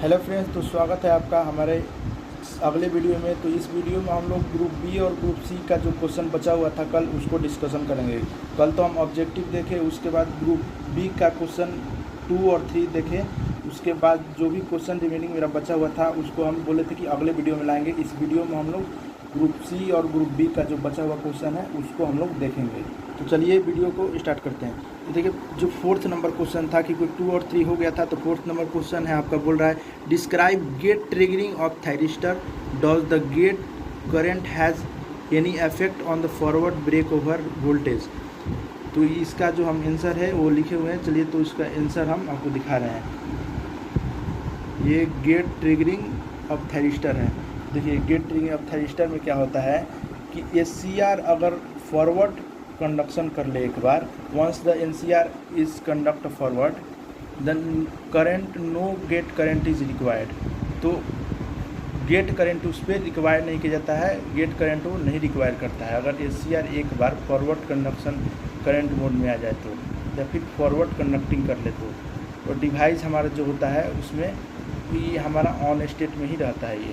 Hello friends, तो स्वागत है आपका हमारे अगले वीडियो में। तो इस वीडियो में हम लोग ग्रुप बी और ग्रुप सी का जो क्वेश्चन बचा हुआ था कल, उसको डिस्कशन करेंगे। कल तो हम ऑब्जेक्टिव देखे, उसके बाद ग्रुप बी का क्वेश्चन 2 और 3 देखे। उसके बाद जो भी क्वेश्चन रिमेनिंग मेरा बचा हुआ था उसको हम बोले थे कि अगले वीडियो में लाएंगे। इस वीडियो में हम लोग ग्रुप सी और ग्रुप बी का जो बचा हुआ क्वेश्चन है उसको हम लोग देखेंगे। तो चलिए वीडियो को स्टार्ट करते हैं। तो देखिए, जो 4th नंबर क्वेश्चन था कि कोई 2 और 3 हो गया था, तो 4th नंबर क्वेश्चन है आपका, बोल रहा है describe gate triggering of thyristor, does the gate current has any effect on the forward break over voltage. तो इसका जो हम आंसर है वो लिखे हुए हैं। चलिए, तो इसका आंसर हम आपको दिखा रहे हैं। ये गेट ट्रिगरिंग ऑफ थायरिस्टर है। देखिए, गेट ट्रिगरिंग ऑफ थायरिस्टर में क्या होता है कि SCR अगर फॉरवर्ड कंडक्शन कर ले एक बार, once the NCR is conduct forward, then current no gate current is required. तो गेट करंट उस पर रिक्वायर नहीं किया जाता है, गेट करंट वो नहीं रिक्वायर करता है। अगर SCR एक बार फॉरवर्ड कंडक्शन करंट मोड में आ जाए तो, या फिर फॉरवर्ड कंडक्टिंग कर ले तो डिवाइस हमारा जो होता है उसमें ये हमारा ऑन स्टेट में ही रहता है ये।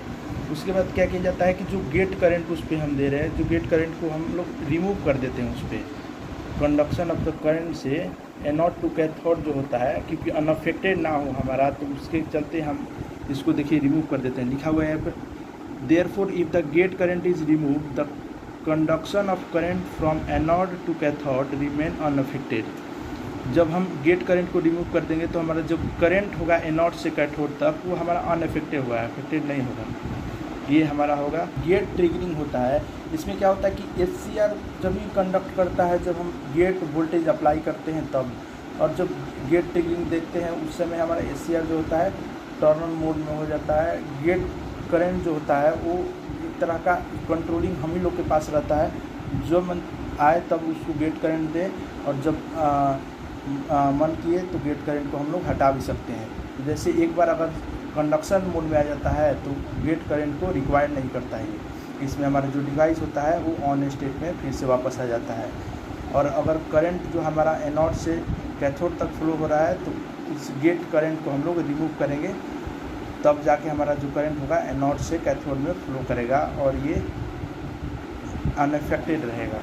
उसके बाद क्या किया जाता है कि जो गेट करंट उस पर हम दे रहे हैं, जो गेट करंट को हम लोग रिमूव कर देते हैं उस पर कंडक्शन ऑफ द करंट से एनोड टू कैथोड जो होता है, क्योंकि अनअफेक्टेड ना हो हमारा, तो उसके चलते हम इसको देखिए रिमूव कर देते हैं। लिखा हुआ है यहाँ पर, therefore if the gate current is remove the conduction of current from anode to cathode remain unaffected. जब हम गेट करंट को रिमूव कर देंगे तो हमारा जो करंट होगा एनोड से कैथोड तक, वो हमारा अनअफेक्टेड होगा, अफेक्टेड नहीं होगा। ये हमारा होगा गेट ट्रिगरिंग होता है। इसमें क्या होता है कि SCR जब भी कंडक्ट करता है जब हम गेट वोल्टेज अप्लाई करते हैं तब, और जब गेट ट्रिगरिंग देखते हैं उस समय हमारा SCR जो होता है टर्न ऑन मोड में हो जाता है। गेट करंट जो होता है वो एक तरह का कंट्रोलिंग हम ही लोग के पास रहता है, जो मन आए तब उसको गेट करंट दें, और जब मन किए तो गेट करंट को हम लोग हटा भी सकते हैं। जैसे एक बार अगर कंडक्शन मोड में आ जाता है तो गेट करंट को रिक्वायर नहीं करता है ये। इसमें हमारा जो डिवाइस होता है वो ऑन स्टेट में फिर से वापस आ जाता है। और अगर करंट जो हमारा एनोड से कैथोड तक फ्लो हो रहा है तो इस गेट करंट को हम लोग रिमूव करेंगे, तब जाके हमारा जो करंट होगा एनोड से कैथोड में फ्लो करेगा और ये अनअफेक्टेड रहेगा।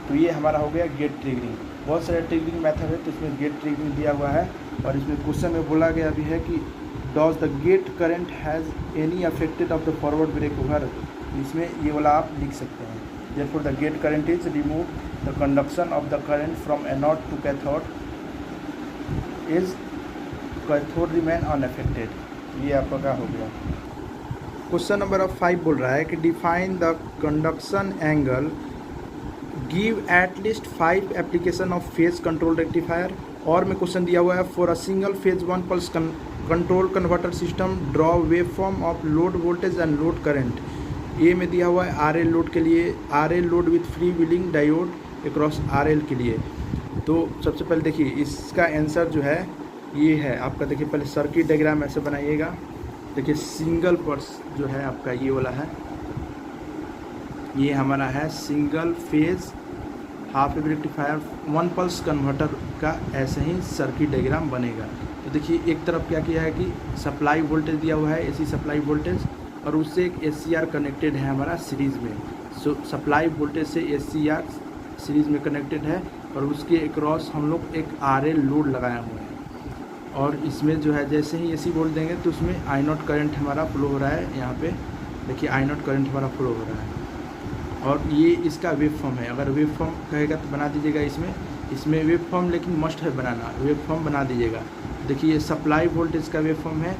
तो ये हमारा हो गया गेट ट्रिगरिंग। बहुत सारे ट्रिगरिंग मेथड है, तो इसमें गेट ट्रिगरिंग दिया हुआ है। और इसमें क्वेश्चन में बोला गया भी है कि does the gate current has any affected of the forward break over. इसमें ये वाला आप लिख सकते हैं, therefore the gate current is remove the conduction of the current from anode to cathode is cathode remain unaffected. ये आपका क्या हो गया। क्वेश्चन नंबर 5 बोल रहा है कि define the conduction angle, give at least 5 application of phase control rectifier. और में क्वेश्चन दिया हुआ है, for a single phase 1 pulse control converter system draw wave form of load voltage and load current. A में दिया हुआ है RL load के लिए, RL load with free wheeling diode across RL के लिए। तो सबसे पहले देखिए इसका आंसर जो है ये है आपका। देखिए पहले सर्किट डायग्राम ऐसे बनाइएगा। देखिए सिंगल पल्स जो है आपका ये वाला है, ये हमारा है single phase half wave rectifier 1 pulse converter का ऐसे ही सर्किट डायग्राम बनेगा। तो देखिए एक तरफ क्या किया है कि सप्लाई वोल्टेज दिया हुआ है, AC सप्लाई वोल्टेज, और उससे एक SCR कनेक्टेड है हमारा सीरीज़ में। सो सप्लाई वोल्टेज से SCR सीरीज़ में कनेक्टेड है, और उसके अक्रॉस हम लोग एक RL लोड लगाया हुआ है। और इसमें जो है जैसे ही AC वोल्ट देंगे तो उसमें I0 करंट हमारा फ्लो हो रहा है। यहाँ पे देखिए I0 करंट हमारा फ्लो हो रहा है, और ये इसका वेव फॉर्म है। अगर वेव फॉर्म कहेगा तो बना दीजिएगा इसमें वेव फॉर्म, लेकिन मस्ट है बनाना, वेव फॉर्म बना दीजिएगा। देखिए ये सप्लाई वोल्टेज का वेव फॉर्म है,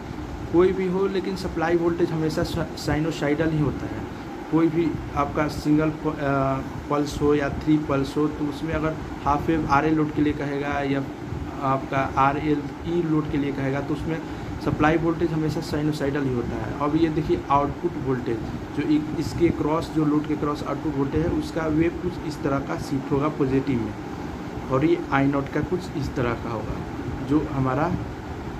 कोई भी हो, लेकिन सप्लाई वोल्टेज हमेशा साइनोसाइडल ही होता है। कोई भी आपका सिंगल पल्स हो या 3 पल्स हो, तो उसमें अगर हाफ वेव RL लोड के लिए कहेगा या आपका RLE लोड के लिए कहेगा तो उसमें सप्लाई वोल्टेज हमेशा साइनोसाइडल ही होता है। अब ये देखिए आउटपुट वोल्टेज जो इसके क्रॉस, जो लोड के क्रॉस आउटपुट वोल्टेज है, उसका वेव कुछ इस तरह का शिफ्ट होगा पॉजिटिव में, और ये I0 का कुछ इस तरह का होगा, जो हमारा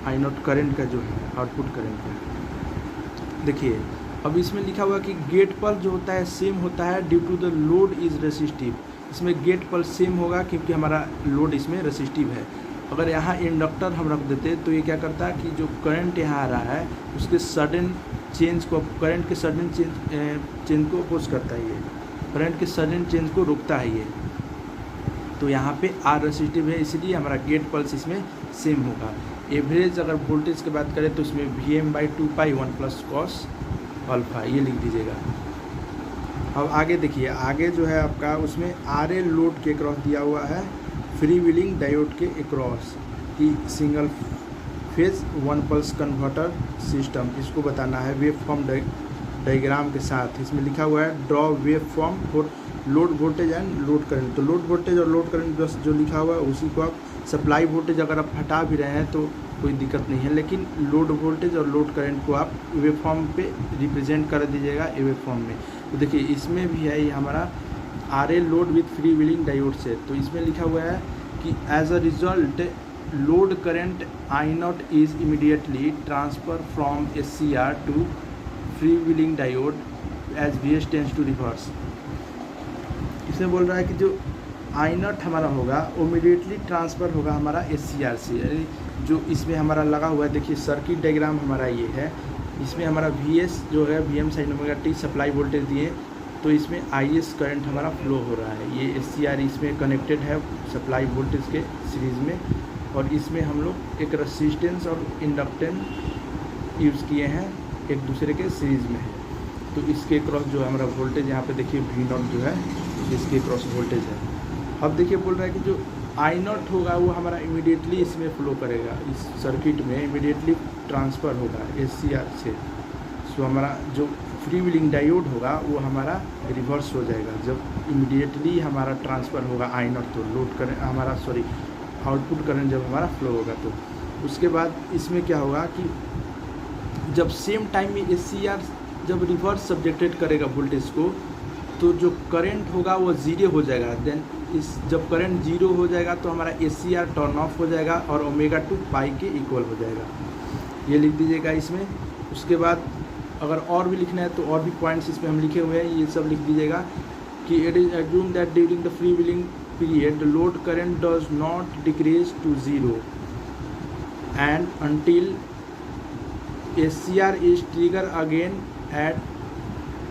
I0 करंट का जो है आउटपुट करंट का। देखिए अब इसमें लिखा हुआ कि गेट पल्स जो होता है सेम होता है due to the load is resistive. इसमें गेट पल्स सेम होगा क्योंकि हमारा लोड इसमें रेसिस्टिव है। अगर यहाँ इंडक्टर हम रख देते तो ये क्या करता है कि जो करंट यहाँ आ रहा है उसके सडन चेंज को, करंट के सडन चेंज को अपोज करता है, ये करंट के सडन चेंज को रोकता है ये। तो यहाँ पे आर रेसिस्टिव है, इसलिए हमारा गेट पल्स इसमें सेम होगा। एवरेज अगर वोल्टेज की बात करें तो इसमें Vm/2 1 + cos अल्फा, ये लिख दीजिएगा। अब आगे देखिए, आगे जो है आपका उसमें RL लोड के अक्रॉस दिया हुआ है, फ्री व्हीलिंग डायोड के अक्रॉस की single phase 1 pulse converter system, इसको बताना है वेव फॉर्म डायग्राम के साथ। इसमें लिखा हुआ है draw wave form for load voltage and load current. तो लोड वोल्टेज और लोड करंट बस जो लिखा हुआ है उसी को आप, सप्लाई वोल्टेज अगर आप हटा भी रहे हैं तो कोई दिक्कत नहीं है, लेकिन लोड वोल्टेज और लोड करंट को आप वेव फॉर्म पे रिप्रेजेंट कर दीजिएगा वेव फॉर्म में। तो देखिए इसमें भी है ये हमारा RL load with free wheeling diode से। तो इसमें लिखा हुआ है कि as a result load current I0 is immediately transfer from SCR to free wheeling diode as VS tends to reverse. इसमें बोल रहा है कि जो I0 हमारा होगा वो इमीडिएटली ट्रांसफ़र होगा हमारा SCR से, यानी जो इसमें हमारा लगा हुआ है, देखिए सर्किट डायग्राम हमारा ये है, इसमें हमारा VS जो है Vm sin ωt supply voltage दिए, तो इसमें IS करंट हमारा फ्लो हो रहा है। ये SCR इसमें कनेक्टेड है सप्लाई वोल्टेज के सीरीज़ में, और इसमें हम लोग एक रेसिस्टेंस और इंडक्टेंस यूज़ किए हैं एक दूसरे के सीरीज़ में है। तो इसके क्रॉस जो हमारा वोल्टेज यहाँ पे देखिए V0 जो है इसके क्रॉस वोल्टेज है। अब देखिए बोल रहा है कि जो I0 होगा वो हमारा इमीडिएटली इसमें फ्लो करेगा, इस सर्किट में इमीडिएटली ट्रांसफ़र होगा SCR से। सो हमारा जो फ्री व्हीलिंग डायोड होगा वो हमारा रिवर्स हो जाएगा जब इमीडिएटली हमारा ट्रांसफ़र होगा I0, तो लोड करें हमारा आउटपुट करंट जब हमारा फ्लो होगा। तो उसके बाद इसमें क्या होगा कि जब सेम टाइम में SCR जब रिवर्स सब्जेक्टेड करेगा वोल्टेज को, तो जो करंट होगा वो ज़ीरो हो जाएगा। देन जब करंट ज़ीरो हो जाएगा तो हमारा SCR टर्न ऑफ हो जाएगा और ω2 पाई के इक्वल हो जाएगा, ये लिख दीजिएगा इसमें। उसके बाद अगर और भी लिखना है तो और भी पॉइंट्स इसमें हम लिखे हुए हैं, ये सब लिख दीजिएगा कि it is assume that during the free wheeling period the load current does not decrease to zero and until SCR is trigger again at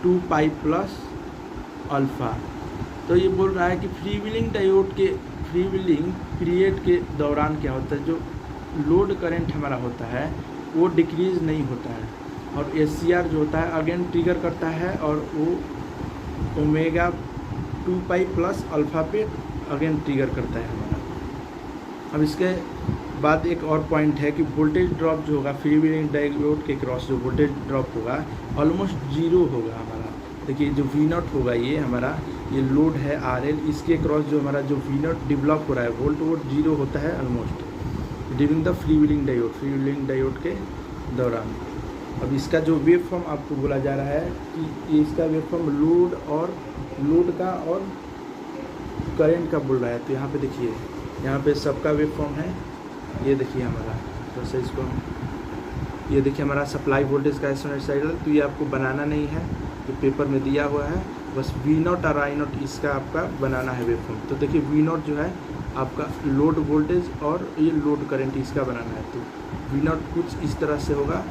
2 pi plus alpha. तो ये बोल रहा है कि फ्री व्हीलिंग डायोड के फ्री व्हीलिंग पीरियड के दौरान क्या होता है, जो लोड करंट हमारा होता है वो डिक्रीज़ नहीं होता है, और SCR जो होता है अगेन ट्रिगर करता है और वो ω2 पाई प्लस अल्फ़ा पे अगेन ट्रिगर करता है हमारा। अब इसके बाद एक और पॉइंट है कि वोल्टेज ड्रॉप जो होगा फ्री व्हीलिंग डायोड के क्रॉस जो वोल्टेज ड्रॉप होगा ऑलमोस्ट जीरो होगा हमारा। देखिए जो V0 होगा ये हमारा, ये लोड है RL, इसके क्रॉस जो हमारा जो V0 डेवलप हो रहा है वो जीरो होता है almost during the free wheeling diode के दौरान। अब इसका जो वेव फॉर्म आपको बोला जा रहा है कि इसका वेव फॉर्म लोड का और करंट का बोल रहा है। तो यहाँ पे देखिए, यहाँ पे सबका वेव फॉर्म है, ये देखिए हमारा तो से इसको, ये देखिए हमारा सप्लाई वोल्टेज का साइकिल। तो ये आपको बनाना नहीं है, जो पेपर में दिया हुआ है, बस V0 और I0 इसका आपका बनाना है वेव फॉर्म। तो देखिए V0 जो है आपका लोड वोल्टेज और ये लोड करंट इसका बनाना है। तो V0 कुछ इस तरह से होगा,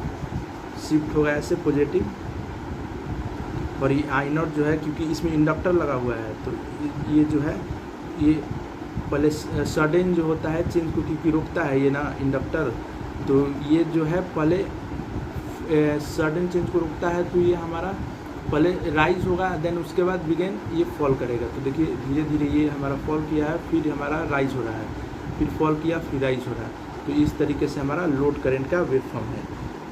शिफ्ट होगा ऐसे पॉजिटिव, और ये I0 जो है क्योंकि इसमें इंडक्टर लगा हुआ है तो ये जो है ये पहले सडन जो होता है चेंज को क्योंकि रोकता है ये ना इंडक्टर, तो ये जो है पहले सडन चेंज को रोकता है। तो ये हमारा पहले राइज होगा, देन उसके बाद बिगेन ये फॉल करेगा। तो देखिए धीरे धीरे ये हमारा फॉल किया है, फिर हमारा राइज हो रहा है, फिर फॉल किया, फिर राइज हो रहा है। तो इस तरीके से हमारा लोड करंट का वेव फॉर्म है।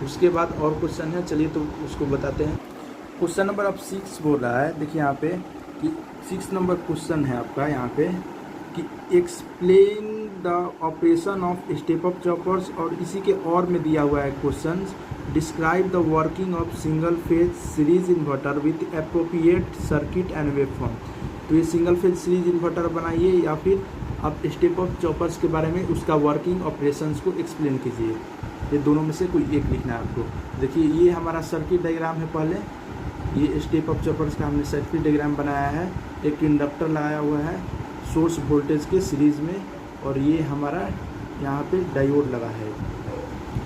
उसके बाद और क्वेश्चन है, चलिए तो उसको बताते हैं। क्वेश्चन नंबर अब 6 बोल रहा है, देखिए यहाँ पे कि 6 नंबर क्वेश्चन है आपका यहाँ पे कि explain the operation of step up choppers, और इसी के और में दिया हुआ है question, describe the working of single phase series inverter with appropriate circuit and wave form. तो ये सिंगल फेज सीरीज इन्वर्टर बनाइए या फिर आप स्टेप अप चॉपर्स के बारे में उसका वर्किंग ऑपरेशंस को एक्सप्लेन कीजिए। ये दोनों में से कोई एक लिखना है आपको। देखिए ये हमारा सर्किट डायग्राम है, पहले ये स्टेप अप चॉपर्स का हमने सर्किट डायग्राम बनाया है। एक इंडक्टर लगाया हुआ है सोर्स वोल्टेज के सीरीज़ में, और ये हमारा यहाँ पे डायोड लगा है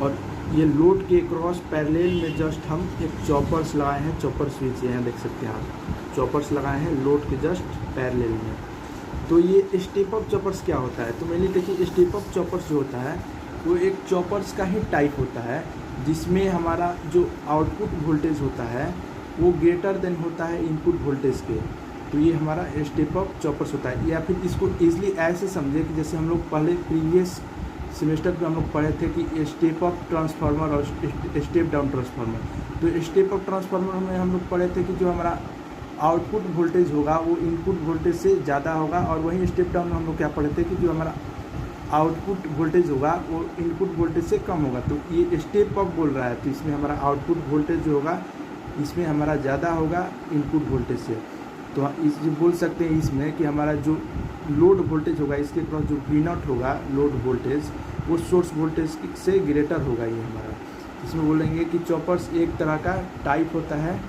और ये लोड के क्रॉस पैरेलल में जस्ट हम एक चॉपर्स लगाए हैं, चॉपर स्विच यहाँ देख सकते हैं आप, चॉपर्स लगाए हैं लोड के जस्ट पैरेलल में। तो ये स्टेप अप चॉपर्स क्या होता है, तो मैंने देखिए स्टेप अप चॉपर्स जो होता है वो एक चॉपर्स का ही टाइप होता है जिसमें हमारा जो आउटपुट वोल्टेज होता है वो ग्रेटर देन होता है इनपुट वोल्टेज के। तो ये हमारा स्टेप अप चॉपर्स होता है। या फिर इसको ईजिली ऐसे समझे कि जैसे हम लोग पहले प्रीवियस सेमेस्टर में हम लोग पढ़े थे कि स्टेप अप ट्रांसफार्मर और स्टेप डाउन ट्रांसफार्मर। तो स्टेप अप ट्रांसफार्मर में हम लोग पढ़े थे कि जो हमारा आउटपुट वोल्टेज होगा वो इनपुट वोल्टेज से ज़्यादा होगा, और वहीं स्टेप डाउन में हम लोग क्या पढ़े थे कि जो हमारा आउटपुट वोल्टेज होगा वो इनपुट वोल्टेज से कम होगा। तो ये स्टेप अप बोल रहा है, तो इसमें हमारा आउटपुट वोल्टेज जो होगा इसमें हमारा ज़्यादा होगा इनपुट वोल्टेज से। तो इस बोल सकते हैं इसमें कि हमारा जो लोड वोल्टेज होगा इसके क्रॉस जो V0 होगा लोड वोल्टेज वो सोर्स वोल्टेज से ग्रेटर होगा ये हमारा। इसमें बोलेंगे कि चॉपर्स एक तरह का टाइप होता है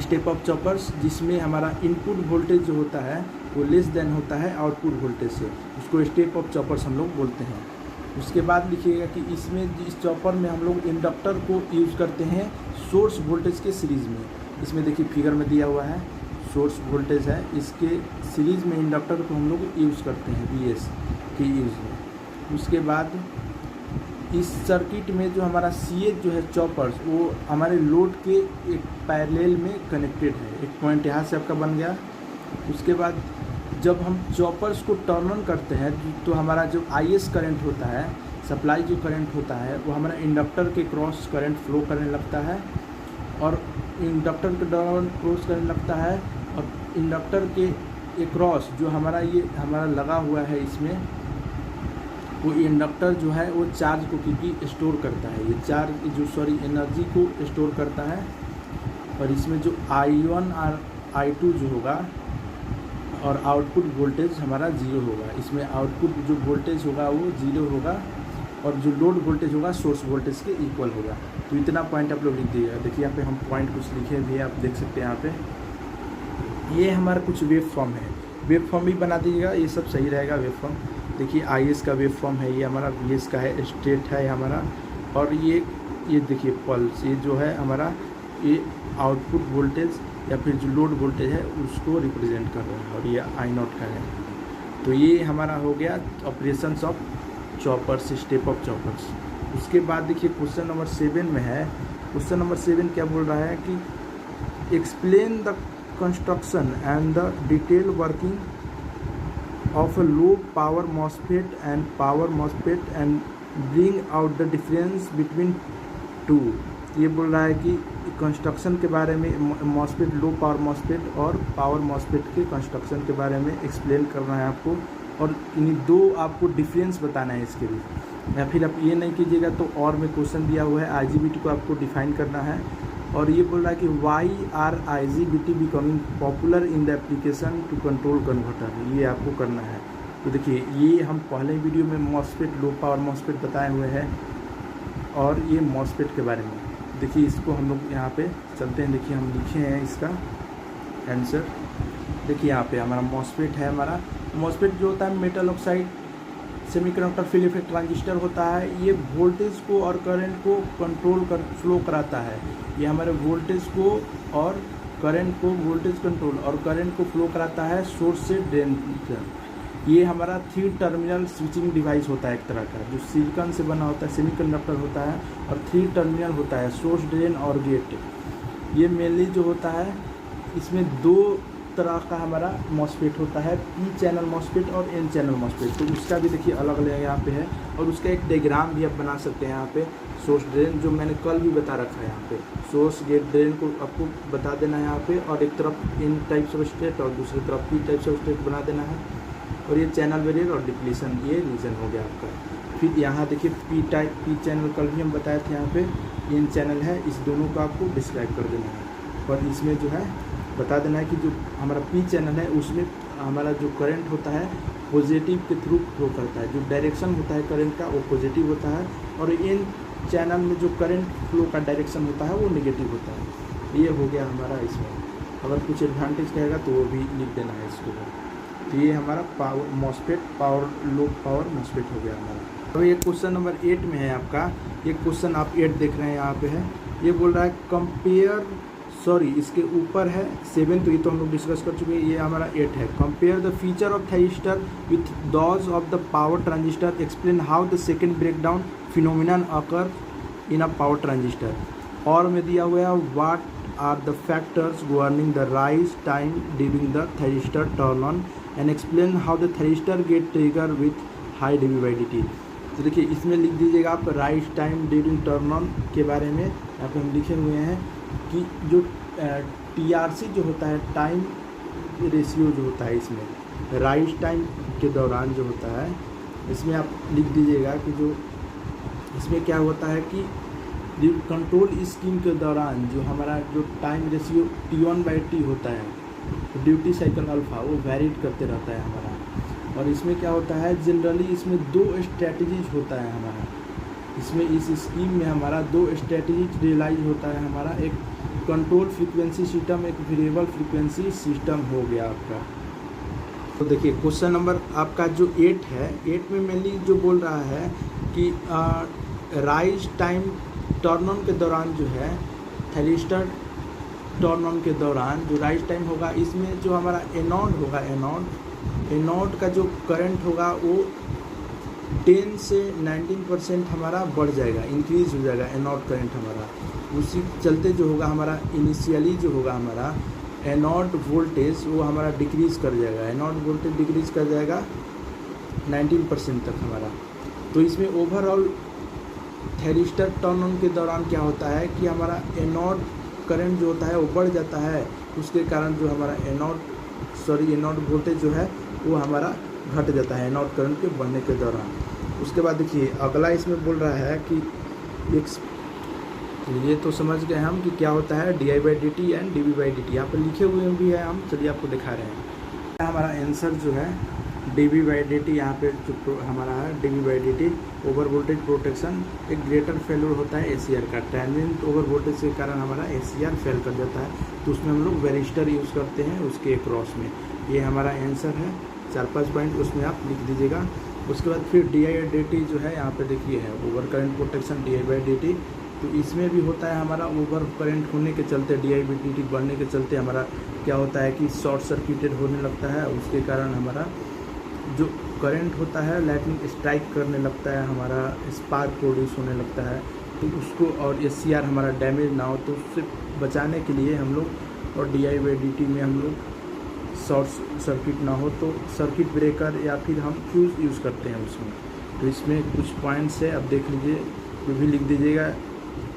स्टेप अप चॉपर्स जिसमें हमारा इनपुट वोल्टेज जो होता है वो लेस देन होता है आउटपुट वोल्टेज से, उसको स्टेप अप चॉपर्स हम लोग बोलते हैं। उसके बाद लिखिएगा कि इसमें इस चॉपर में हम लोग इंडक्टर को यूज़ करते हैं सोर्स वोल्टेज के सीरीज़ में। इसमें देखिए फिगर में दिया हुआ है सोर्स वोल्टेज है, इसके सीरीज़ में इंडक्टर को हम लोग यूज़ करते हैं VS के यूज़ में। उसके बाद इस सर्किट में जो हमारा CH जो है चॉपर्स वो हमारे लोड के एक पैरेलल में कनेक्टेड है, एक पॉइंट यहाँ से आपका बन गया। उसके बाद जब हम चॉपर्स को टर्न ऑन करते हैं तो हमारा जो IS करंट होता है, सप्लाई जो करंट होता है वो हमारा इंडक्टर के क्रॉस करंट फ्लो करने लगता है और इंडक्टर के दौरान क्रॉस करने लगता है और इंडक्टर के क्रॉस जो हमारा ये हमारा लगा हुआ है इसमें वो इंडक्टर जो है वो चार्ज को क्योंकि स्टोर करता है, ये चार्ज जो एनर्जी को स्टोर करता है। और इसमें जो I1 और I2 जो होगा और आउटपुट वोल्टेज हमारा 0 होगा, इसमें आउटपुट जो वोल्टेज होगा वो 0 होगा और जो लोड वोल्टेज होगा सोर्स वोल्टेज के इक्वल होगा। तो इतना पॉइंट आप लोग लिख दीजिएगा। देखिए यहाँ पे हम पॉइंट कुछ लिखे भी आप देख सकते हैं यहाँ पे। ये हमारा कुछ वेव फॉर्म है, वेव फॉर्म भी बना दीजिएगा, ये सब सही रहेगा वेव फॉर्म। देखिए IS का वेव फॉर्म है, ये हमारा VS का है, स्टेट है हमारा, और ये देखिए पल्स, ये जो है हमारा ये आउटपुट वोल्टेज या फिर जो लोड वोल्टेज है उसको रिप्रेजेंट कर रहा है और ये I0 का है। तो ये हमारा हो गया operations of choppers, step up choppers. उसके बाद देखिए क्वेश्चन नंबर 7 में है, क्वेश्चन नंबर 7 क्या बोल रहा है कि explain the construction and the detail working of a low power MOSFET and power MOSFET and bring out the difference between two। ये बोल रहा है कि कंस्ट्रक्शन के बारे में MOSFET, लो पावर MOSFET और पावर MOSFET के कंस्ट्रक्शन के बारे में एक्सप्लेन करना है आपको और इन्हीं दो आपको डिफरेंस बताना है इसके लिए। या फिर आप ये नहीं कीजिएगा तो और में क्वेश्चन दिया हुआ है IGBT को आपको डिफाइन करना है। और ये बोल रहा है कि why are IGBT becoming popular in the application to control converter, ये आपको करना है। तो देखिए ये हम पहले वीडियो में MOSFET, लो पावर MOSFET बताए हुए हैं और ये MOSFET के बारे में। देखिए इसको हम लोग यहाँ पे चलते हैं, देखिए हम लिखे हैं इसका आंसर। देखिए यहाँ पे हमारा MOSFET है, हमारा MOSFEट जो होता है metal oxide semiconductor field effect transistor होता है। ये वोल्टेज को और करंट को कंट्रोल कर फ्लो कराता है। ये हमारे वोल्टेज को और करंट को, वोल्टेज कंट्रोल और करंट को फ्लो कराता है सोर्स से ड्रेन। ये हमारा 3 टर्मिनल स्विचिंग डिवाइस होता है एक तरह का, जो सिलिकॉन से बना होता है, सेमीकंडक्टर होता है और 3 टर्मिनल होता है, सोर्स, ड्रेन और गेट। ये मेनली जो होता है इसमें 2 तरह का हमारा MOSFET होता है, P चैनल MOSFET और N चैनल MOSFET। तो उसका भी देखिए अलग अलग यहाँ पे है और उसका एक डायग्राम भी आप बना सकते हैं यहाँ पे। सोर्स ड्रेन जो मैंने कल भी बता रखा है यहाँ पे, सोर्स गेट ड्रेन को आपको बता देना है यहाँ पे, और एक तरफ N टाइप्स ऑफ स्टेट और दूसरी तरफ P टाइप्स ऑफ स्टेट बना देना है। और ये चैनल बैरियर और डिप्लीशन, ये रीजन हो गया आपका। फिर यहाँ देखिए P चैनल कल भी हम बताए थे, यहाँ पे N चैनल है, इस दोनों को आपको डिस्क्राइब कर देना है। और इसमें जो है बता देना है कि जो हमारा P चैनल है उसमें हमारा जो करंट होता है पॉजिटिव के थ्रू फ्लो करता है, जो डायरेक्शन होता है करंट का वो पॉजिटिव होता है, और N चैनल में जो करंट फ्लो का डायरेक्शन होता है वो नेगेटिव होता है। ये हो गया हमारा इसमें। अगर कुछ एडवांटेज कहेगा तो वो भी लिख देना है इसको। तो ये हमारा power MOSFET, power low power MOSFET हो गया हमारा। अब ये क्वेश्चन नंबर 8 में है आपका, ये क्वेश्चन आप 8 देख रहे हैं यहाँ पे है। ये बोल रहा है कंपेयर, सॉरी इसके ऊपर है 7, तो ये तो हम लोग डिस्कस कर चुके हैं, ये हमारा 8 है। Compare the feature of thyristor with those of the power transistor, explain how the second breakdown phenomenon occur in a power transistor. और में दिया हुआ है what are the factors governing the rise time during the thyristor turn on and explain how the thyristor gate trigger with high dV/dt। तो देखिए इसमें लिख दीजिएगा आप rise time during turn on के बारे में। यहाँ पे हम लिखे हुए हैं कि जो TRC जो होता है, टाइम रेशियो जो होता है, इसमें राइज टाइम के दौरान जो होता है, इसमें आप लिख दीजिएगा कि जो इसमें क्या होता है कि कंट्रोल स्कीम के दौरान जो हमारा जो टाइम रेशियो T1/T होता है, ड्यूटी साइकिल अल्फ़ा, वो वेरीड करते रहता है हमारा। और इसमें क्या होता है, जनरली इसमें 2 स्ट्रैटेजीज होता है हमारा, इसमें इस स्कीम में हमारा 2 स्ट्रैटेजीज रियलाइज होता है हमारा। एक कंट्रोल फ्रीक्वेंसी सिस्टम, एक वेरिएबल फ्रीक्वेंसी सिस्टम हो गया आपका। तो देखिए क्वेश्चन नंबर आपका जो 8 है, 8 में मेनली जो बोल रहा है कि राइज टाइम टर्न ऑन के दौरान जो है, थाइरिस्टर टर्न ऑन के दौरान जो राइज टाइम होगा, इसमें जो हमारा एनोड होगा, एनोड का जो करंट होगा वो 10 से 19% हमारा बढ़ जाएगा, इंक्रीज हो जाएगा एनोड करंट हमारा। उसी चलते जो होगा हमारा इनिशियली जो होगा हमारा एनोड वोल्टेज, वो हमारा डिक्रीज़ कर जाएगा, एनोड वोल्टेज डिक्रीज़ कर जाएगा 19% तक हमारा। तो इसमें ओवरऑल थाइरिस्टर टर्न ऑन के दौरान क्या होता है कि हमारा एनोड करंट जो होता है वो बढ़ जाता है, उसके कारण जो हमारा एनोड वोल्टेज जो है वो हमारा घट जाता है एनोड करंट के बढ़ने के दौरान। उसके बाद देखिए अगला इसमें बोल रहा है कि ये तो समझ गए हम कि क्या होता है dI/dt एंड dV/dt, यहाँ पर लिखे हुए भी है हम, चलिए आपको दिखा रहे हैं। हमारा आंसर जो है dV/dt, यहाँ पे जो हमारा है dV/dt ओवर वोल्टेज प्रोटेक्शन, एक ग्रेटर फेल्योर होता है ACR का, ट्रांजिएंट ओवर वोल्टेज के कारण हमारा ACR फेल कर जाता है, तो उसमें हम लोग वेरिस्टर यूज़ करते हैं उसके अक्रॉस में। ये हमारा आंसर है, 4-5 पॉइंट उसमें आप लिख दीजिएगा। उसके बाद फिर dI/dt जो है यहाँ पे देखिए है ओवर करंट प्रोटेक्शन dI/dt, तो इसमें भी होता है हमारा ओवर करंट होने के चलते, dI/dt बढ़ने के चलते हमारा क्या होता है कि शॉर्ट सर्किटेड होने लगता है, उसके कारण हमारा जो करंट होता है लाइटनिंग स्ट्राइक करने लगता है, हमारा स्पार्क प्रोड्यूस होने लगता है, तो उसको और ACR हमारा डैमेज ना हो, तो उससे बचाने के लिए हम लोग और dI/dt में हम लोग शॉर्ट सर्किट ना हो तो सर्किट ब्रेकर या फिर हम फ्यूज़ यूज़ करते हैं उसमें। तो इसमें कुछ पॉइंट्स है, अब देख लीजिए, जो भी लिख दीजिएगा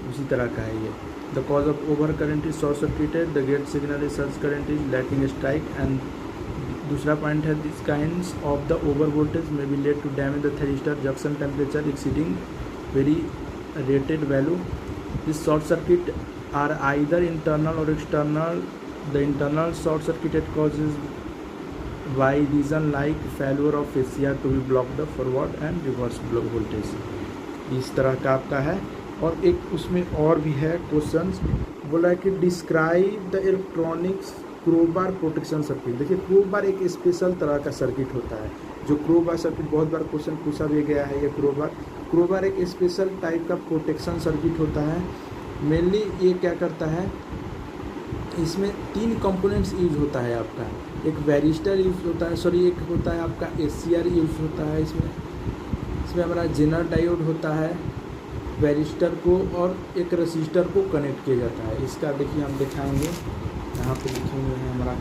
उसी तरह का है ये। The cause of over current is short circuited, the gate signal is search current is lightning strike, and दूसरा पॉइंट है this kinds of the over voltage may be led to damage the thyristor junction temperature exceeding very rated value. This short circuit are either internal or external. The internal short circuited causes by reason like failure of ACR to be blocked the forward and reverse voltage। इस तरह का आपका है। और एक उसमें और भी है क्वेश्चंस, बोला है कि describe the electronics crowbar protection circuit. देखिए क्रोबार एक स्पेशल तरह का सर्किट होता है, जो क्रोबार सर्किट बहुत बार क्वेश्चन पूछा भी गया है। ये क्रोबार एक स्पेशल टाइप का प्रोटेक्शन सर्किट होता है। मेनली ये क्या करता है, इसमें 3 कंपोनेंट्स यूज होता है आपका, एक वेरिस्टर यूज होता है, सॉरी एक होता है आपका ACR यूज होता है, इसमें हमारा जेनर डायोड होता है, वेरिस्टर को और एक रजिस्टर को कनेक्ट किया जाता है। इसका देखिए हम दिखाएंगे, यहाँ पे लिखे हुए हैं हमारा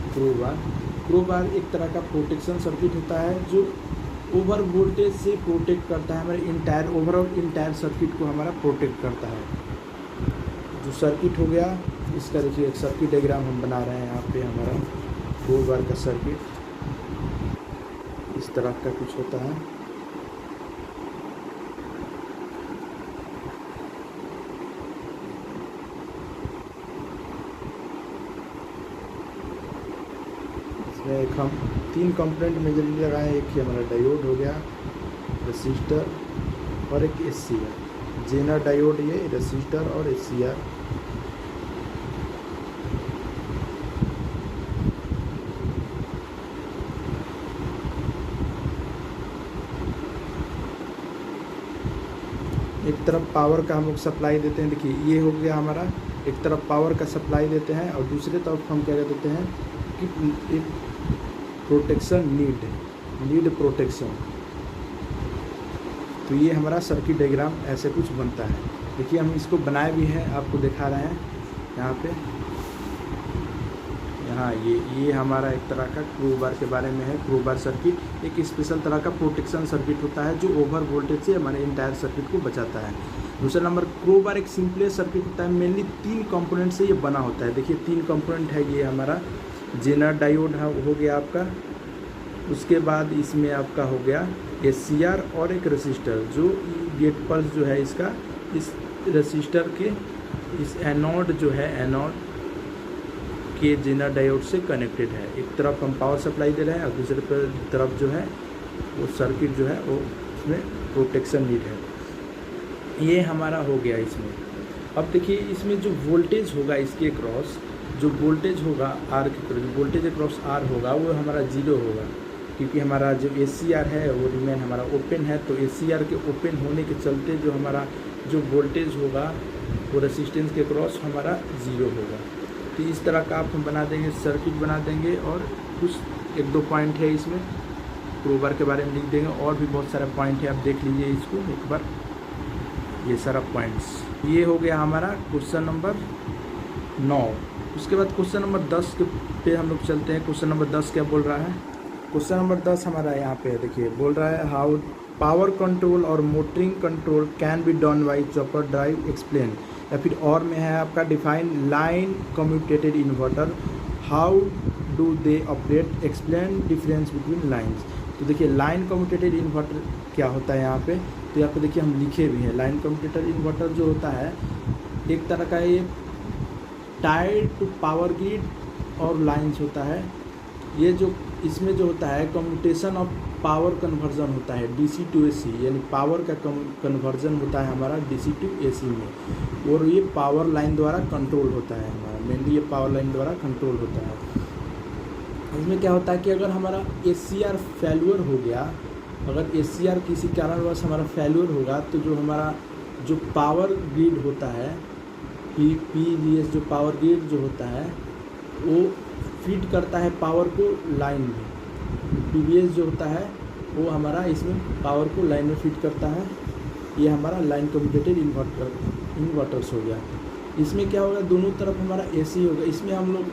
क्रोबार एक तरह का प्रोटेक्शन सर्किट होता है जो ओवर वोल्टेज से प्रोटेक्ट करता है, हमारे ओवरऑल इंटायर सर्किट को हमारा प्रोटेक्ट करता है। जो सर्किट हो गया इसका देखिए एक सर्किट डायग्राम हम बना रहे हैं यहाँ पे, हमारा क्रोबार का सर्किट इस तरह का कुछ होता है। इसमें एक हम 3 कंपोनेंट मेजरली लगाए, एक ही हमारा डायोड हो गया, रेसिस्टर और एक ACR। जेनर डायोड ये, रेसिस्टर और ACR। तरफ पावर का हम लोग सप्लाई देते हैं। देखिए ये हो गया हमारा, एक तरफ पावर का सप्लाई देते हैं और दूसरे तरफ हम क्या देते हैं कि एक प्रोटेक्शन नीड प्रोटेक्शन। तो ये हमारा सर्किट डायग्राम ऐसे कुछ बनता है। देखिए हम इसको बनाए भी हैं, आपको दिखा रहे हैं यहाँ पे। यहाँ ये हमारा एक तरह का क्रोबार के बारे में है। क्रोबार सर्किट एक स्पेशल तरह का प्रोटेक्शन सर्किट होता है जो ओवर वोल्टेज से हमारे इंटायर सर्किट को बचाता है। दूसरा नंबर, क्रोबार एक सिंपलेस्ट सर्किट होता है, मेनली 3 कंपोनेंट से ये बना होता है। देखिए 3 कंपोनेंट है, ये हमारा जेनर डायोड हो गया आपका, उसके बाद इसमें आपका हो गया SCR और एक रेसिस्टर, जो गेट पल्स जो है इसका इस रेसिस्टर के इस एनोड जो है एनोड के जेनर डायोड से कनेक्टेड है। एक तरफ हम पावर सप्लाई दे रहे हैं और दूसरे तरफ जो है वो सर्किट जो है वो उसमें प्रोटेक्शन नीड है। ये हमारा हो गया इसमें। अब देखिए इसमें जो वोल्टेज होगा इसके क्रॉस, जो वोल्टेज होगा आर के क्रॉस, जो वोल्टेज क्रॉस आर होगा वो हमारा 0 होगा, क्योंकि हमारा जो SCR है वो रिमेन हमारा ओपन है। तो SCR के ओपन होने के चलते जो हमारा जो वोल्टेज होगा वो रेसिस्टेंस के क्रॉस हमारा 0 होगा। तो इस तरह का आप हम बना देंगे, सर्किट बना देंगे और कुछ 1-2 पॉइंट है इसमें क्रोबार के बारे में लिख देंगे, और भी बहुत सारा पॉइंट है, आप देख लीजिए इसको एक बार, ये सारा पॉइंट्स। ये हो गया हमारा क्वेश्चन नंबर 9। उसके बाद क्वेश्चन नंबर 10 के पे हम लोग चलते हैं। क्वेश्चन नंबर 10 क्या बोल रहा है? क्वेश्चन नंबर 10 हमारा यहाँ पे देखिए बोल रहा है, how power control or motoring control can be done by chopper drive explain. या फिर और में है आपका define line commutated inverter, how do they operate, explain difference between lines. तो देखिए लाइन कम्यूटेटेड इन्वर्टर क्या होता है यहाँ पे, तो यहाँ पे देखिए हम लिखे भी हैं। लाइन कम्यूटेटेड इन्वर्टर जो होता है एक तरह का ये टाइड टू पावर ग्रिड और लाइन्स होता है। ये जो इसमें जो होता है कम्यूटेशन ऑफ पावर कन्वर्जन होता है DC to AC, यानी पावर का कन्वर्जन होता है हमारा DC to AC में, और ये पावर लाइन द्वारा कंट्रोल होता है हमारा, मेनली ये पावर लाइन द्वारा कंट्रोल होता है। इसमें क्या होता है कि अगर हमारा SCR फेल्यूर हो गया, अगर SCR किसी कारणवश हमारा फेल्यूर होगा तो जो हमारा जो पावर ग्रिड होता है PVS, जो पावर ग्रिड जो होता है वो फीड करता है पावर को लाइन में। PVS जो होता है वो हमारा इसमें पावर को लाइन में फीड करता है। ये हमारा लाइन कम्यूटेटेड इन्वर्टर्स हो गया। इसमें क्या होगा, दोनों तरफ हमारा AC होगा। इसमें हम लोग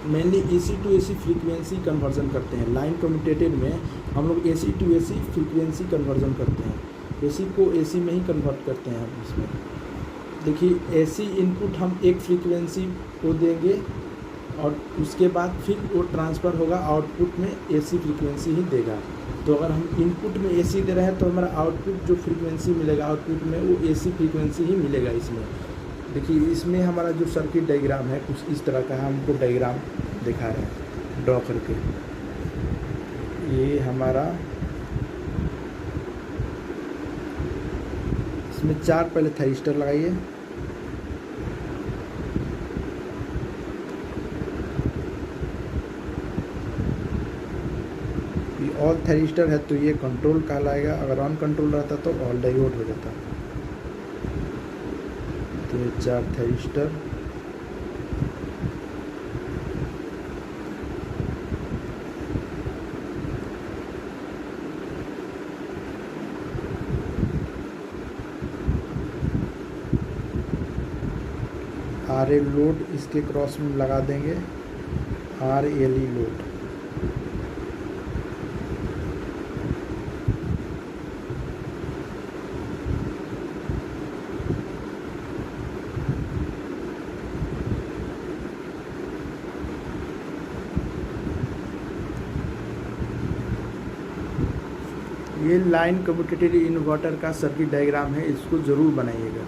mainly AC to AC frequency conversion करते हैं। लाइन कम्यूटेटेड में हम लोग AC to AC frequency conversion करते हैं, AC को AC में ही कन्वर्ट करते हैं हम इसमें। देखिए AC इनपुट हम एक फ्रीक्वेंसी को देंगे और उसके बाद फिर वो ट्रांसफ़र होगा आउटपुट में AC फ्रीक्वेंसी ही देगा। तो अगर हम इनपुट में AC दे रहे हैं तो हमारा आउटपुट जो फ्रीक्वेंसी मिलेगा आउटपुट में वो AC फ्रीक्वेंसी ही मिलेगा इसमें। देखिए इसमें हमारा जो सर्किट डायग्राम है कुछ इस तरह का है, हमको डायग्राम दिखा रहे हैं ड्रॉ करके। ये हमारा इसमें 4 पहले थाइरिस्टर लगाइए, ऑल थाइरिस्टर है तो ये कंट्रोल कहलाएगा। अगर ऑन कंट्रोल रहता तो ऑल डायोड हो जाता। तो ये 4 थाइरिस्टर, RL लोड इसके क्रॉस में लगा देंगे, RLE लोड। ये लाइन कम्यूटेटेड इन्वर्टर का सर्किट डायग्राम है, इसको ज़रूर बनाइएगा।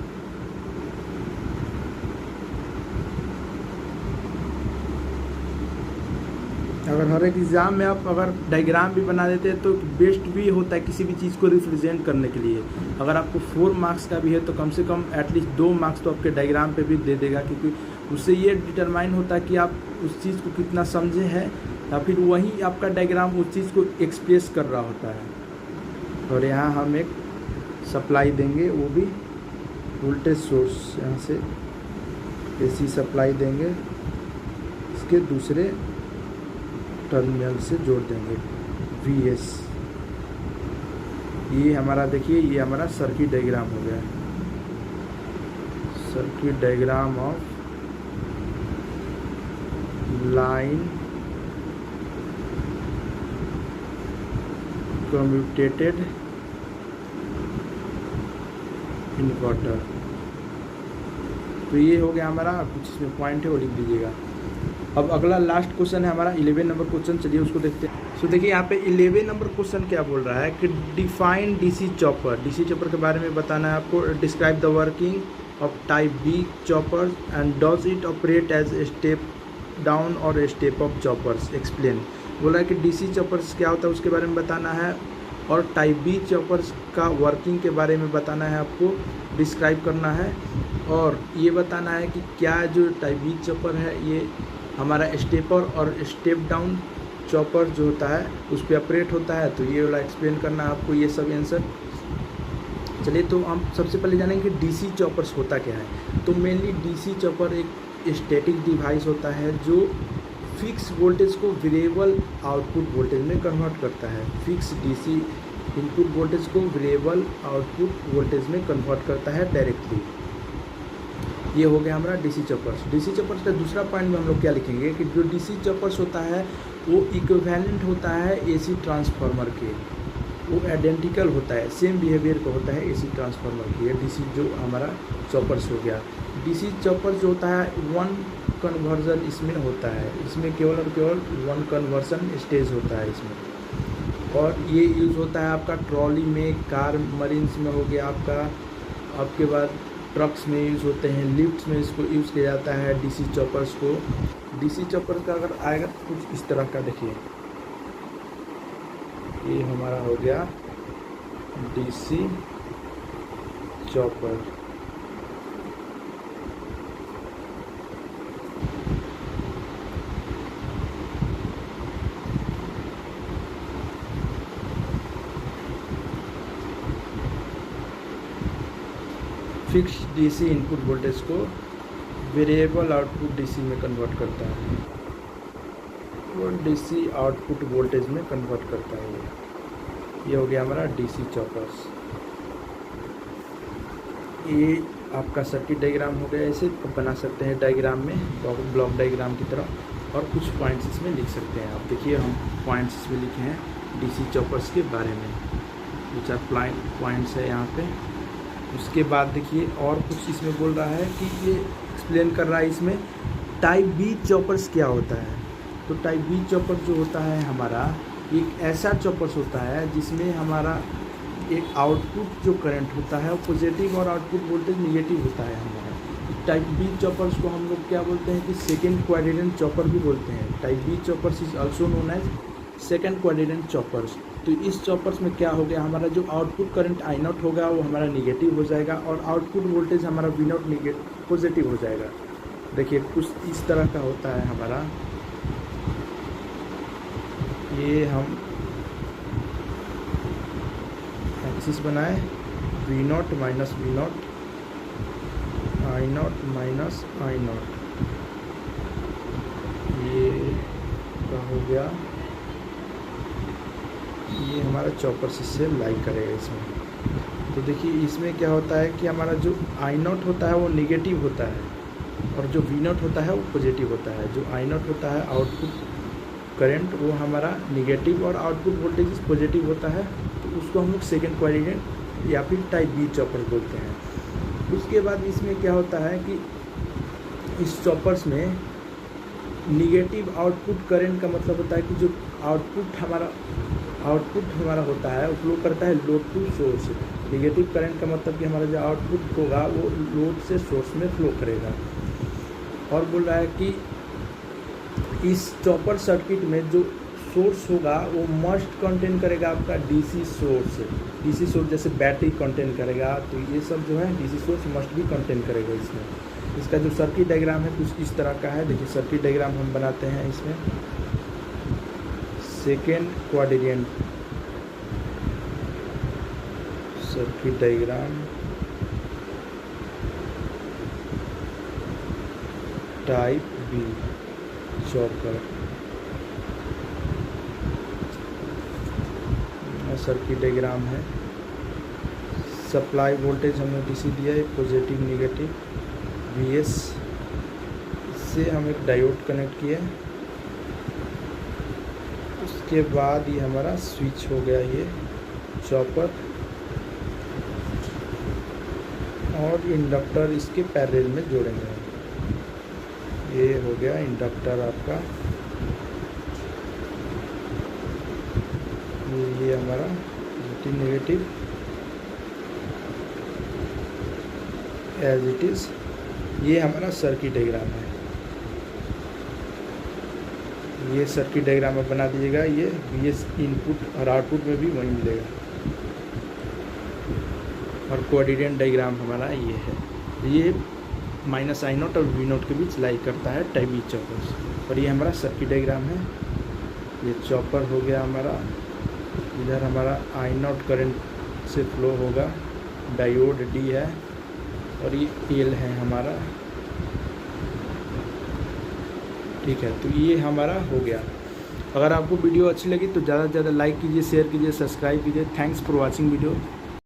अगर हर एक एग्ज़ाम में आप अगर डायग्राम भी बना देते हैं तो बेस्ट भी होता है किसी भी चीज़ को रिप्रेजेंट करने के लिए। अगर आपको 4 मार्क्स का भी है तो कम से कम एटलीस्ट 2 मार्क्स तो आपके डायग्राम पे भी दे देगा, क्योंकि उससे ये डिटरमाइन होता है कि आप उस चीज़ को कितना समझे हैं, या फिर वही आपका डायग्राम उस चीज़ को एक्सप्रेस कर रहा होता है। और यहाँ हम एक सप्लाई देंगे, वो भी वोल्टेज सोर्स यहाँ से एसी सप्लाई देंगे, इसके दूसरे टर्मिनल से जोड़ देंगे VS। ये हमारा देखिए, ये हमारा सर्किट डायग्राम हो गया, circuit diagram of line commutated inverter. तो ये हो गया हमारा, कुछ इसमें पॉइंट है वो लिख दीजिएगा। अब अगला लास्ट क्वेश्चन है हमारा 11 नंबर क्वेश्चन, चलिए उसको देखते हैं। तो देखिए यहाँ पे 11 नंबर क्वेश्चन क्या बोल रहा है कि define DC chopper. DC chopper के बारे में बताना है आपको। Describe the working of type B chopper and does it operate as step down और स्टेप अप चॉपर्स, एक्सप्लेन। बोला है कि डीसी चॉपर्स क्या होता है उसके बारे में बताना है, और टाइप बी चॉपर्स का वर्किंग के बारे में बताना है आपको, डिस्क्राइब करना है, और ये बताना है कि क्या जो टाइप बी चॉपर है ये हमारा स्टेपर और स्टेप डाउन चॉपर जो होता है उस पर ऑपरेट होता है। तो ये वाला एक्सप्लेन करना है आपको, ये सब आंसर। चलिए तो हम सबसे पहले जानेंगे कि डीसी चॉपर्स होता क्या है। तो मेनली डीसी चॉपर एक स्टैटिक डिवाइस होता है जो फिक्स वोल्टेज को वेरिएबल आउटपुट वोल्टेज में कन्वर्ट करता है। फिक्स डीसी इनपुट वोल्टेज को वेरिएबल आउटपुट वोल्टेज में कन्वर्ट करता है डायरेक्टली। ये हो गया हमारा डीसी चॉपर्स। डीसी चॉपर्स का दूसरा पॉइंट में हम लोग क्या लिखेंगे कि जो डीसी चॉपर्स होता है वो इक्विवेलेंट होता है एसी ट्रांसफार्मर के, वो आइडेंटिकल होता है, सेम बिहेवियर का होता है एसी ट्रांसफार्मर की। डीसी जो हमारा चॉपर्स हो गया। डीसी चॉपर्स जो होता है वन कन्वर्जन इसमें होता है, इसमें केवल और केवल वन कन्वर्सन स्टेज होता है इसमें। और ये यूज़ होता है आपका ट्रॉली में, कार मरीन्स में हो गया आपके बाद ट्रक्स में यूज़ होते हैं, लिफ्ट्स में इसको यूज़ किया जाता है डीसी चॉपर्स को। डीसी चॉपर्स का अगर आएगा तो कुछ इस तरह का देखिए, ये हमारा हो गया DC chopper. Fix DC input voltage को वेरिएबल आउटपुट डीसी में कन्वर्ट करता है, और डीसी आउटपुट वोल्टेज में कन्वर्ट करता है। ये हो गया हमारा डीसी चॉपर्स। ये आपका सर्किट डायग्राम हो गया। ऐसे बना सकते हैं डायग्राम में, ब्लॉक डायग्राम की तरह, और कुछ पॉइंट्स इसमें लिख सकते हैं आप। देखिए हम पॉइंट्स इसमें लिखे हैं डीसी चॉपर्स के बारे में, 2-4 पॉइंट्स है यहाँ पे। उसके बाद देखिए और कुछ इसमें बोल रहा है कि ये एक्सप्लेन कर रहा है इसमें टाइप बी चॉपर्स क्या होता है। तो टाइप बी चॉपर जो होता है हमारा एक ऐसा चॉपर्स होता है जिसमें हमारा एक आउटपुट जो करंट होता है वो पॉजिटिव और आउटपुट वोल्टेज निगेटिव होता है हमारा। टाइप बी चॉपर्स को हम लोग क्या बोलते हैं कि सेकेंड क्वाड्रेंट चॉपर भी बोलते हैं। Type B choppers is also known as second quadrant choppers. तो इस चॉपर्स में क्या हो गया, हमारा जो आउटपुट करंट आई नॉट होगा वो हमारा निगेटिव हो जाएगा, और आउटपुट वोल्टेज हमारा वी नॉट पॉजिटिव हो जाएगा। देखिए कुछ इस तरह का होता है हमारा। ये हम एक्सिस बनाए, V naught minus V naught, I naught minus I naught, ये क्या हो गया, ये हमारा चॉपर से लाई करेगा इसमें। तो देखिए इसमें क्या होता है कि हमारा जो आई नॉट होता है वो निगेटिव होता है, और जो वी नॉट होता है वो पॉजिटिव होता है। जो आई नॉट होता है आउटपुट करंट वो हमारा निगेटिव और आउटपुट वोल्टेज पॉजिटिव होता है। तो उसको हम लोग सेकेंड क्वाड्रेंट या फिर टाइप बी चॉपर बोलते हैं। उसके बाद इसमें क्या होता है कि इस चॉपर्स में निगेटिव आउटपुट करंट का मतलब होता है कि जो आउटपुट हमारा होता है वो फ्लो करता है load to source. Negative current का मतलब कि हमारा जो आउटपुट होगा वो लोड से सोर्स में फ्लो करेगा। और बोल रहा है कि इस चॉपर सर्किट में जो सोर्स होगा वो मस्ट कंटेन करेगा आपका डीसी सोर्स। डीसी सोर्स जैसे बैटरी कंटेन करेगा, तो ये सब जो है डीसी सोर्स मस्ट भी कंटेन करेगा इसमें। इसका जो सर्किट डायग्राम है कुछ इस तरह का है। देखिए सर्किट डायग्राम हम बनाते हैं इसमें। Second quadrant circuit diagram type B chopper. Circuit diagram है। सप्लाई वोल्टेज हमने डीसी दिया है, पॉजिटिव नेगेटिव VS। इससे हम एक डायोड कनेक्ट किया है। उसके बाद ये हमारा स्विच हो गया, ये चॉपर और इंडक्टर इसके पैरेलल में जोड़ेंगे। ये हो गया इंडक्टर आपका। ये हमारा positive negative as it is. ये हमारा सर्किट डायग्राम है। ये सर्किट डायग्राम आप बना दीजिएगा। ये VS इनपुट और आउटपुट में भी वही मिलेगा। और कोऑर्डिनेट डायग्राम हमारा ये है। ये -I0 और V0 के बीच लाई करता है टाइप बी चॉपर। और ये हमारा सर्किट डायग्राम है। ये चॉपर हो गया हमारा। इधर हमारा I0 करंट से फ्लो होगा, डायोड D है और ये L है हमारा। ठीक है, तो ये हमारा हो गया। अगर आपको वीडियो अच्छी लगी तो ज़्यादा से ज़्यादा लाइक कीजिए, शेयर कीजिए, सब्सक्राइब कीजिए। Thanks for watching video.